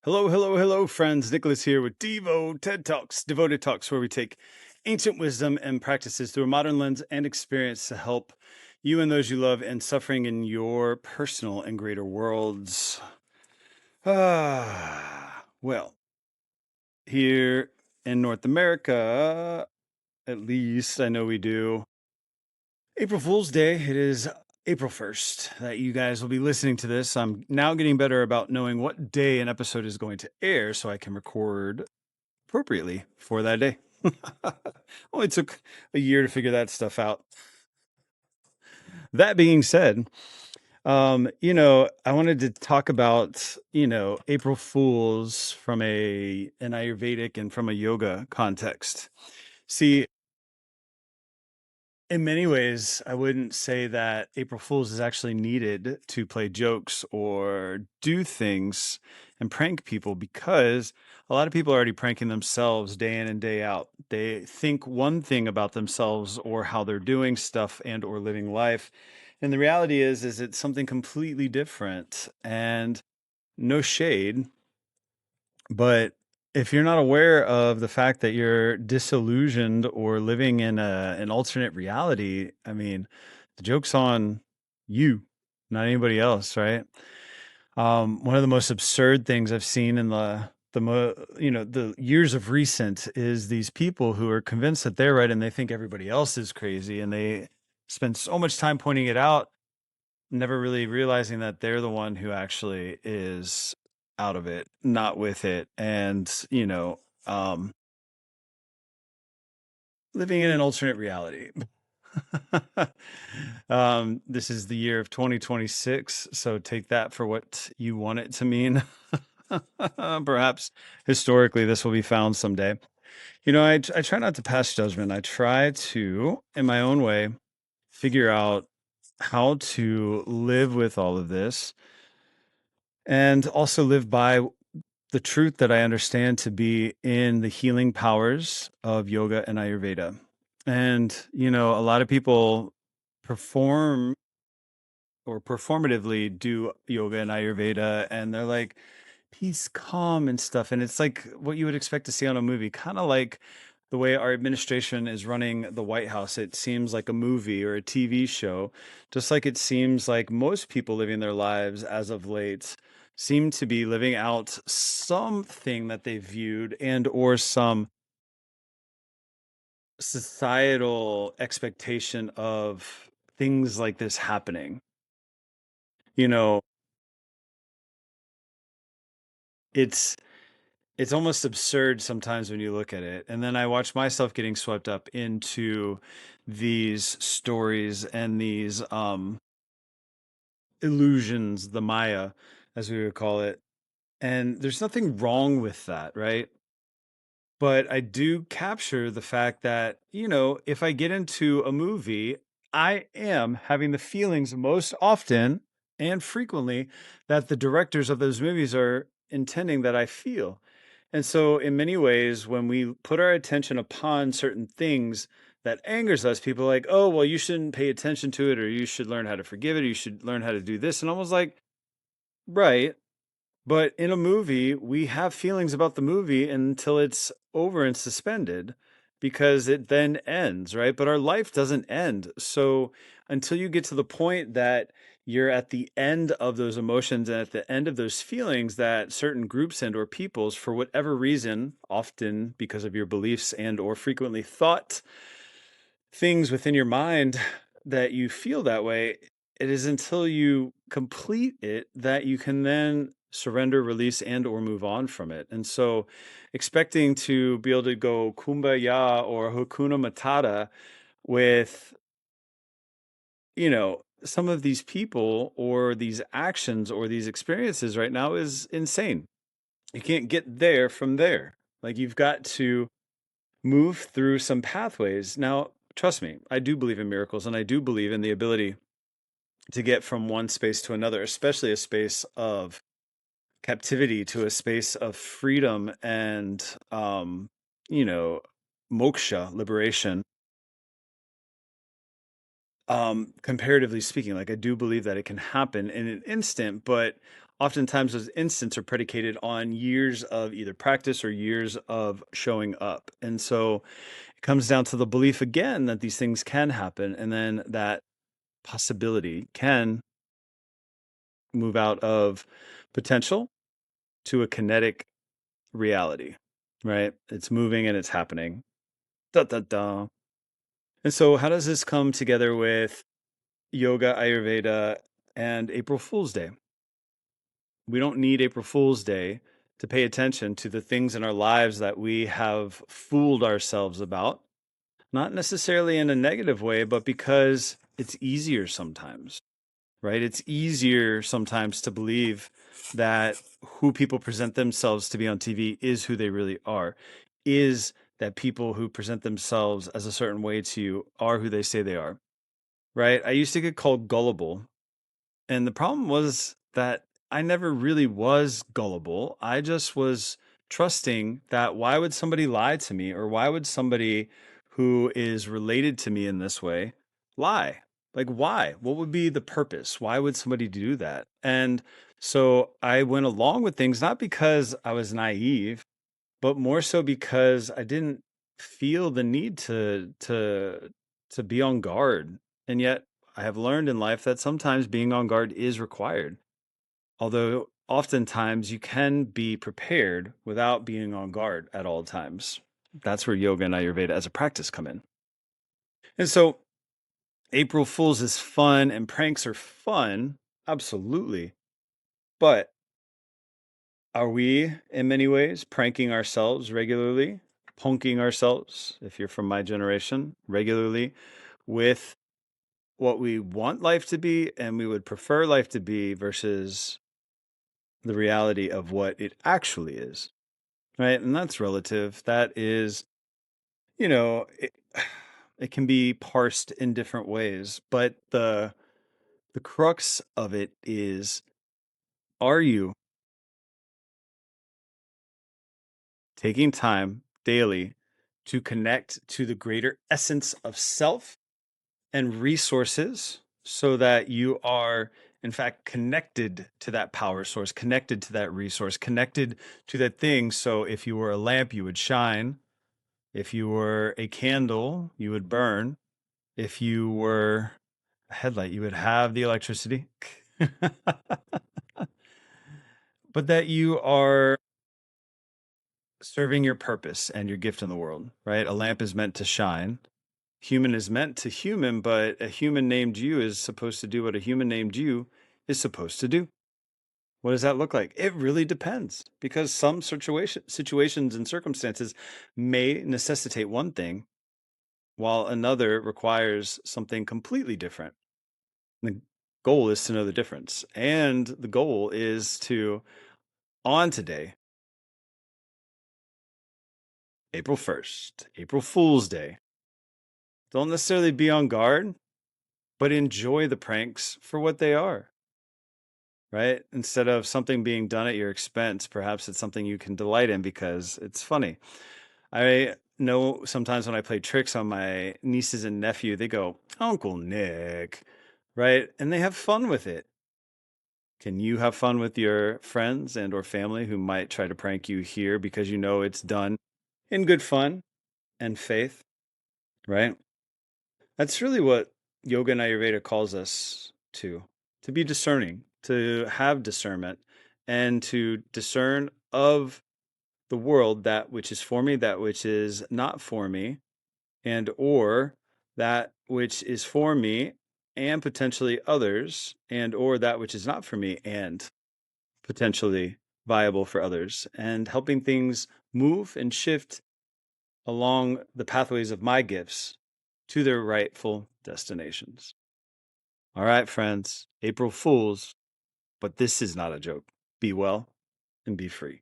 Hello, hello, hello, friends. Nicholas here with DIVO TED Talks, Devoted Talks, where we take ancient wisdom and practices through a modern lens and experience to help you and those you love and suffering in your personal and greater worlds. Well, here in North America, at least I know we do April Fool's Day. It is April 1st that you guys will be listening to this. I'm now getting better about knowing what day an episode is going to air so I can record appropriately for that day. Only took a year to figure that stuff out. That being said, I wanted to talk about, April Fools from an Ayurvedic and from a yoga context. See, in many ways, I wouldn't say that April Fools is actually needed to play jokes or do things and prank people because a lot of people are already pranking themselves day in and day out. They think one thing about themselves or how they're doing stuff and or living life. And the reality is it's something completely different and no shade, but if you're not aware of the fact that you're disillusioned or living in an alternate reality, I mean, the joke's on you, not anybody else, right? One of the most absurd things I've seen in the years of recent is these people who are convinced that they're right and they think everybody else is crazy, and they spend so much time pointing it out, never really realizing that they're the one who actually is out of it, not with it. And, living in an alternate reality. This is the year of 2026, so take that for what you want it to mean. Perhaps historically, this will be found someday. I try not to pass judgment. I try to, in my own way, figure out how to live with all of this and also live by the truth that I understand to be in the healing powers of yoga and Ayurveda. And, a lot of people perform or performatively do yoga and Ayurveda, and they're like peace, calm, and stuff. And it's like what you would expect to see on a movie, kind of like the way our administration is running the White House. It seems like a movie or a TV show, just like it seems like most people living their lives as of late seem to be living out something that they viewed and or some societal expectation of things like this happening. You know, it's it's almost absurd sometimes when you look at it. And then I watch myself getting swept up into these stories and these illusions, the Maya, as we would call it. And there's nothing wrong with that, right? But I do capture the fact that, if I get into a movie, I am having the feelings most often and frequently that the directors of those movies are intending that I feel. And so, in many ways, when we put our attention upon certain things that angers us, people are like, oh, well, you shouldn't pay attention to it, or you should learn how to forgive it, or you should learn how to do this. And I was like, right. But in a movie, we have feelings about the movie until it's over and suspended because it then ends, right? But our life doesn't end. So until you get to the point that you're at the end of those emotions and at the end of those feelings that certain groups and or peoples, for whatever reason, often because of your beliefs and or frequently thought things within your mind that you feel that way, it is until you complete it that you can then surrender, release, and or move on from it. And so expecting to be able to go kumbaya or hakuna matata with, some of these people or these actions or these experiences right now is insane. You can't get there from there. Like, you've got to move through some pathways. Now, trust me, I do believe in miracles and I do believe in the ability to get from one space to another, especially a space of captivity to a space of freedom and, you know, moksha, liberation. Comparatively speaking, like, I do believe that it can happen in an instant, but oftentimes those instants are predicated on years of either practice or years of showing up. And so it comes down to the belief again that these things can happen, and then that possibility can move out of potential to a kinetic reality, right? It's moving and it's happening. Da, da, da. And so, how does this come together with yoga, Ayurveda, and April Fool's Day? We don't need April Fool's Day to pay attention to the things in our lives that we have fooled ourselves about, not necessarily in a negative way, but because it's easier sometimes, right? It's easier sometimes to believe that who people present themselves to be on TV is who they really are, is that people who present themselves as a certain way to you are who they say they are, right? I used to get called gullible, and the problem was that I never really was gullible. I just was trusting that why would somebody lie to me, or why would somebody who is related to me in this way lie? Like, why? What would be the purpose? Why would somebody do that? And so I went along with things, not because I was naive, but more so because I didn't feel the need to be on guard. And yet I have learned in life that sometimes being on guard is required. Although oftentimes you can be prepared without being on guard at all times. That's where yoga and Ayurveda as a practice come in. And so April Fools is fun and pranks are fun, absolutely. But are we, in many ways, pranking ourselves regularly, punking ourselves, if you're from my generation, regularly with what we want life to be and we would prefer life to be versus the reality of what it actually is, right? And that's relative. That is, you know, it can be parsed in different ways, but the crux of it is, are you taking time daily to connect to the greater essence of self and resources so that you are, in fact, connected to that power source, connected to that resource, connected to that thing? So if you were a lamp, you would shine. If you were a candle, you would burn. If you were a headlight, you would have the electricity. But that you are serving your purpose and your gift in the world, right? A lamp is meant to shine. Human is meant to human, but a human named you is supposed to do what a human named you is supposed to do. What does that look like? It really depends, because some situations and circumstances may necessitate one thing while another requires something completely different. The goal is to know the difference. And the goal is to, on today, April 1st, April Fool's Day, don't necessarily be on guard, but enjoy the pranks for what they are, right? Instead of something being done at your expense, perhaps it's something you can delight in because it's funny. I know sometimes when I play tricks on my nieces and nephew, they go, Uncle Nick, right? And they have fun with it. Can you have fun with your friends and or family who might try to prank you here because you know it's done in good fun and faith, right? That's really what yoga and Ayurveda calls us to be discerning, to have discernment, and to discern of the world that which is for me, that which is not for me, and or that which is for me and potentially others, and or that which is not for me and potentially viable for others, and helping things move and shift along the pathways of my gifts to their rightful destinations. All right, friends, April Fools, but this is not a joke. Be well and be free.